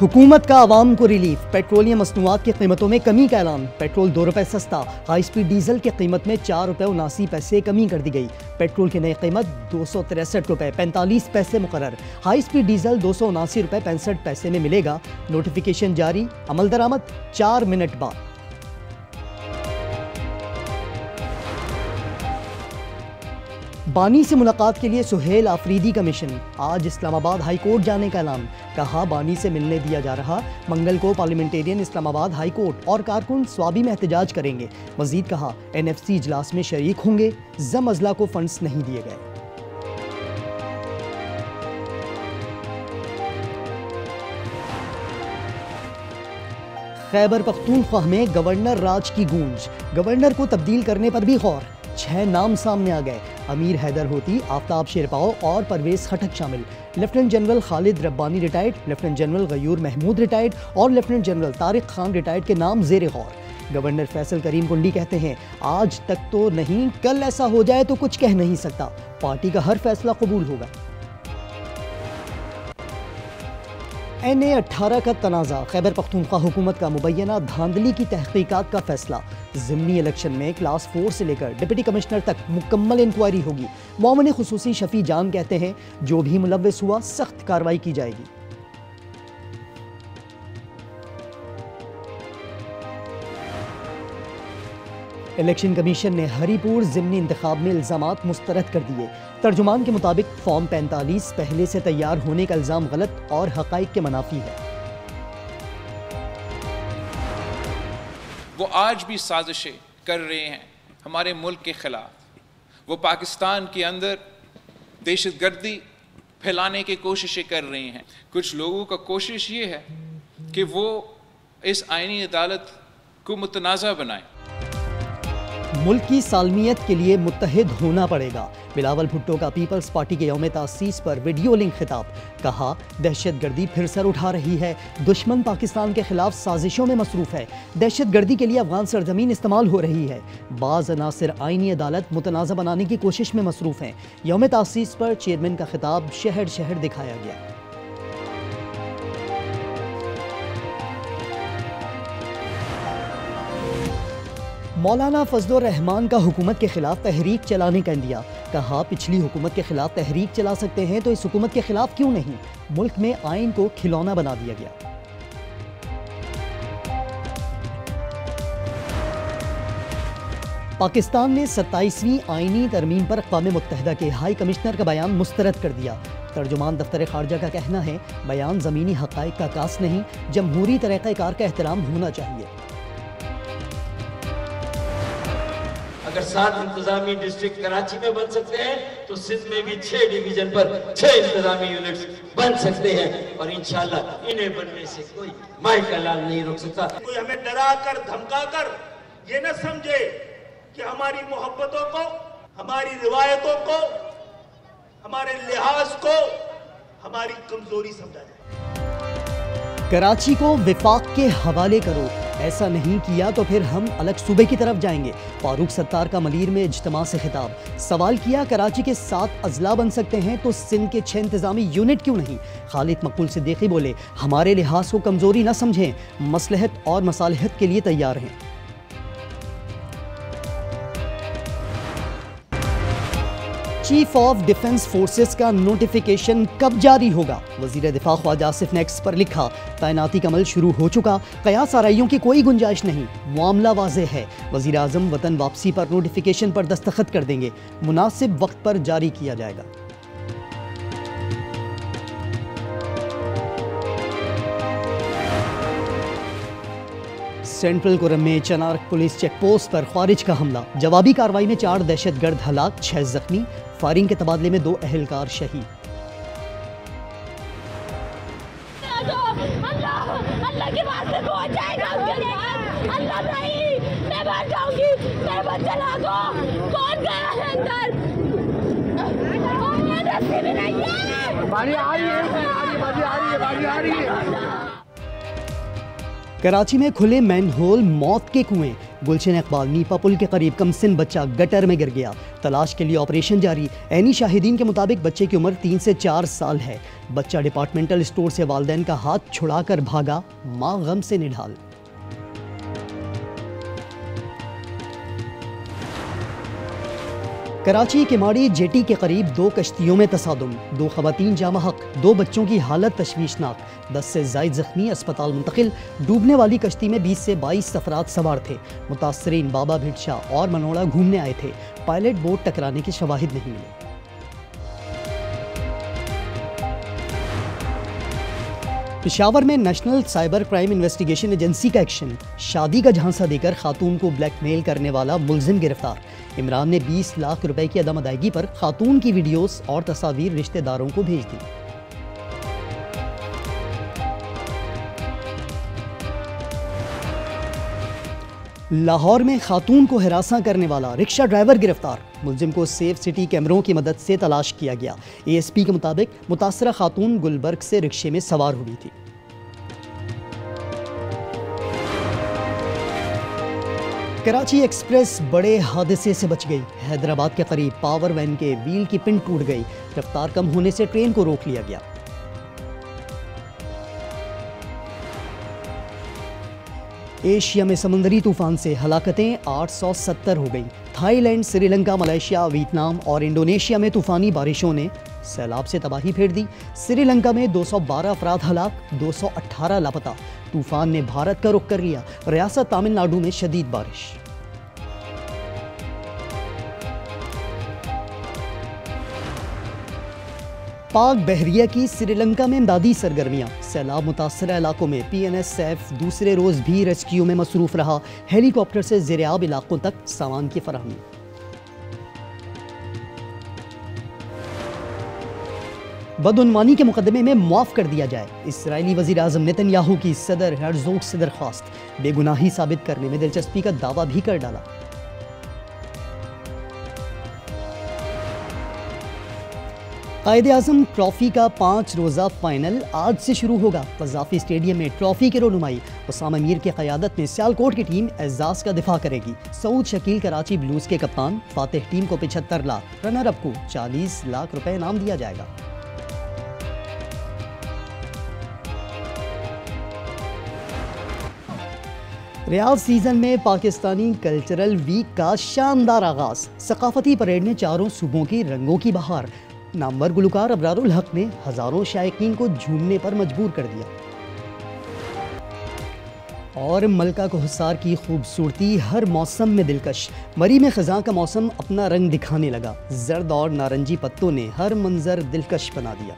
हुकूमत का आवाम को रिलीफ, पेट्रोलियम मसनूआत की कीमतों में कमी का ऐलान। पेट्रोल 2 रुपये सस्ता, हाई स्पीड डीजल की कीमत में 4 रुपये 79 पैसे कमी कर दी गई। पेट्रोल की नई कीमत 263 रुपये 45 पैसे मुकर्रर। हाई स्पीड डीजल 279 रुपये 65 पैसे में मिलेगा। नोटिफिकेशन जारी, अमल दरामद 4 मिनट बाद। बानी से मुलाकात के लिए सुहेल आफरीदी का मिशन, आज इस्लामाबाद हाई कोर्ट जाने का ऐलान। कहा बानी से मिलने दिया जा रहा, मंगल को पार्लियामेंटेरियन इस्लामाबाद हाई कोर्ट और कारकुन स्वाबी में एहतजाज करेंगे। मजीद कहा NFC इजलास में शरीक होंगे, जम अजला को फंड्स नहीं दिए गए। खैबर पख्तूनख्वा में गवर्नर राज की गूंज, गवर्नर को तब्दील करने पर भी गौर। 6 नाम सामने आ गए, अमीर हैदर होती, आफ्ताब शेरपाओ और परवेज खटक शामिल। Lieutenant general Khalid Rabbani retired, lieutenant general Ghayur Mahmood retired और lieutenant general Tariq Khan retired के नाम जेर गौर। गवर्नर फैसल करीम कुंडी कहते हैं, आज तक तो नहीं, कल ऐसा हो जाए तो कुछ कह नहीं सकता, पार्टी का हर फैसला कबूल होगा। NA 18 का तनाज़ा, खैबर पख्तूनख्वा हुकूमत का मुबैना धांधली की तहकीकात का फैसला। ज़िमनी इलेक्शन में क्लास 4 से लेकर डिप्टी कमिश्नर तक मुकम्मल इंक्वायरी होगी। मोमिन खुसूसी शफी जान कहते हैं, जो भी मुलव्विस हुआ सख्त कार्रवाई की जाएगी। इलेक्शन कमीशन ने हरीपुर ज़िमनी इंतखाब में इल्ज़ामात मुस्तरद कर दिए। तर्जुमान के मुताबिक फॉर्म 45 पहले से तैयार होने का इल्ज़ाम गलत और हक़ाइक़ के मुनाफी है। वो आज भी साजिशें कर रहे हैं हमारे मुल्क के खिलाफ। वो पाकिस्तान के अंदर दहशतगर्दी फैलाने की कोशिशें कर रहे हैं। कुछ लोगों का कोशिश ये है कि वो इस आईनी अदालत को मुतनाज़ा बनाएं। मुल्क की सालमियत के लिए मुत्तहिद होना पड़ेगा। बिलावल भुट्टो का पीपल्स पार्टी के यौम तासीस पर वीडियो लिंक खिताब, कहा दहशतगर्दी फिर सर उठा रही है, दुश्मन पाकिस्तान के खिलाफ साजिशों में मसरूफ है, दहशतगर्दी के लिए अफगान सरजमीन इस्तेमाल हो रही है, बाज़ अनासिर आईनी अदालत मुतनाज़ा बनाने की कोशिश में मसरूफ हैं। यौम तासीस पर चेयरमैन का खिताब शहर शहर दिखाया गया। मौलाना फजलुर रहमान का हुकूमत के खिलाफ तहरीक चलाने का इंदिया, कहा पिछली हुकूमत के खिलाफ तहरीक चला सकते हैं तो इस हुकूमत के खिलाफ क्यों नहीं। मुल्क में आइन को खिलौना बना दिया गया। पाकिस्तान ने 27वीं आइनी तरमीम पर अक़वाम मुत्तहिदा के हाई कमिश्नर का बयान मुस्तरद कर दिया। तर्जुमान दफ्तर खारजा का कहना है, बयान ज़मीनी हक़ाइक़ का कास नहीं, जमहूरी तरीक़ाकार का एहतराम होना चाहिए। अगर 7 इंतजामी डिस्ट्रिक्ट कराची में बन सकते हैं तो सिंध में भी 6 डिवीजन पर 6 इंतजामी यूनिट्स बन सकते हैं और इंशाल्लाह इन्हें बनने से कोई माई का लाल नहीं रोक सकता। कोई हमें डरा कर धमका कर ये न समझे कि हमारी मोहब्बतों को, हमारी रिवायतों को, हमारे लिहाज को हमारी कमजोरी समझा जाए। कराची को विफाक के हवाले करो, ऐसा नहीं किया तो फिर हम अलग सूबे की तरफ जाएंगे। फारूक सत्तार का मलीर में इज्तिमा से खिताब, सवाल किया कराची के 7 अजला बन सकते हैं तो सिंध के 6 इंतजामी यूनिट क्यों नहीं। खालिद मकबूल सिद्दीकी बोले, हमारे लिहाज को कमजोरी न समझें, मसलहत और मसालहत के लिए तैयार हैं। चीफ ऑफ डिफेंस फोर्सेस का नोटिफिकेशन कब जारी होगा। वजीर दिफा ख्वाजा आसिफ ने एक्स पर लिखा, तैनाती का अमल शुरू हो चुका, कयास आराइयों की कोई गुंजाइश नहीं, मामला वाज़ेह है। वजीर आज़म वतन वापसी पर नोटिफिकेशन पर दस्तखत कर देंगे, मुनासिब वक्त पर जारी किया जाएगा। सेंट्रल कुरम में चनार्क पुलिस चेक पोस्ट पर ख्वारिज का हमला, जवाबी कार्रवाई में 4 दहशतगर्द हलाक, 6 जख्मी, फायरिंग के तबादले में 2 अहलकार शहीद। अल्लाह की बात से पहुंच जाएगा, अल्लाह नहीं, मैं मर जाऊंगी, मैं मर चला दो, कौन गया है अंदर, रस्सी भी नहीं है, बारी आ रही है, बारी आ रही है। कराची में खुले मैनहोल, मौत के कुएं, गुलशन इकबाल नीपा पुल के करीब कमसिन बच्चा गटर में गिर गया। तलाश के लिए ऑपरेशन जारी। ऐनी शाहिदीन के मुताबिक बच्चे की उम्र 3 से 4 साल है। बच्चा डिपार्टमेंटल स्टोर से वालिदैन का हाथ छुड़ाकर भागा, मां गम से निढाल। कराची किमाड़ी जेटी के करीब 2 कश्तियों में तसादुम, 2 खवातीन जामा हक, 2 बच्चों की हालत तशवीशनाक, 10 से ज़ायद जख्मी अस्पताल मुंतकिल। डूबने वाली कश्ती में 20 से 22 अफराद सवार थे। मुतासरीन बाबा भिटशा और मनोड़ा घूमने आए थे। पायलट बोट टकराने के शवाहिद नहीं मिले। पेशावर में national cyber crime investigation agency का एक्शन। शादी का झांसा देकर खातून को ब्लैकमेल करने वाला मुलजिम गिरफ्तार। इमरान ने 20 लाख रुपए की अदम अदायगी पर खातून की वीडियोस और तस्वीर रिश्तेदारों को भेज दी। लाहौर में खातून को हिरासा करने वाला रिक्शा ड्राइवर गिरफ्तार। मुलजिम को सेफ सिटी कैमरों की मदद से तलाश किया गया। एएसपी के मुताबिक मुतासरा खातून गुलबर्ग से रिक्शे में सवार हुई थी। कराची एक्सप्रेस बड़े हादसे से बच गई। हैदराबाद के करीब पावर वैन के व्हील की पिन टूट गई। रफ्तार कम होने से ट्रेन को रोक लिया गया। एशिया में समुद्री तूफान से हलाकतें 870 हो गई। थाईलैंड, श्रीलंका, मलेशिया, वियतनाम और इंडोनेशिया में तूफानी बारिशों ने सैलाब से तबाही फेर दी। श्रीलंका में 212 अफराद हलाक, 218 लापता। तूफान ने भारत का रुख कर लिया। रियासत तमिलनाडु में शदीद बारिश। पाक बहरिया की श्रीलंका में इमदादी सरगर्मियां। सैलाब मुतासरा इलाकों में PNSF दूसरे रोज भी रेस्क्यू में मसरूफ रहा। हेलीकॉप्टर से ज़ेरियाब इलाकों तक सामान की फराहमी। बदउनवानी के मुकदमे में मुआफ कर दिया जाए। इसराइली वज़ीर आज़म नेतन्याहू की सदर हेर्ज़ोग से दरख्वास्त। बेगुनाही साबित करने में दिलचस्पी का दावा भी कर डाला। कायद-ए-आज़म ट्रॉफी का 5 रोज़ा फाइनल आज से शुरू होगा। कज़ाफ़ी स्टेडियम में ट्रॉफी की रोनुमाई। उसामा मीर की क़यादत में सियालकोट की टीम एजाज़ का दिफा करेगी। सऊद शकील कराची ब्लूज़ के कप्तान। फातिह टीम को 75 लाख, रनर अप को 40 लाख रुपए इनाम दिया जाएगा। रियाद सीजन में पाकिस्तानी कल्चरल वीक का शानदार आगाज। सकाफती परेड ने चारों सूबों की रंगों की बहार। नामवर गुलकार अबरारुल हक ने हजारों शायकीन को झूमने पर मजबूर कर दिया। और मलका कोहसार की खूबसूरती हर मौसम में दिलकश। मरी में खज़ां का मौसम अपना रंग दिखाने लगा। जर्द और नारंगी पत्तों ने हर मंजर दिलकश बना दिया।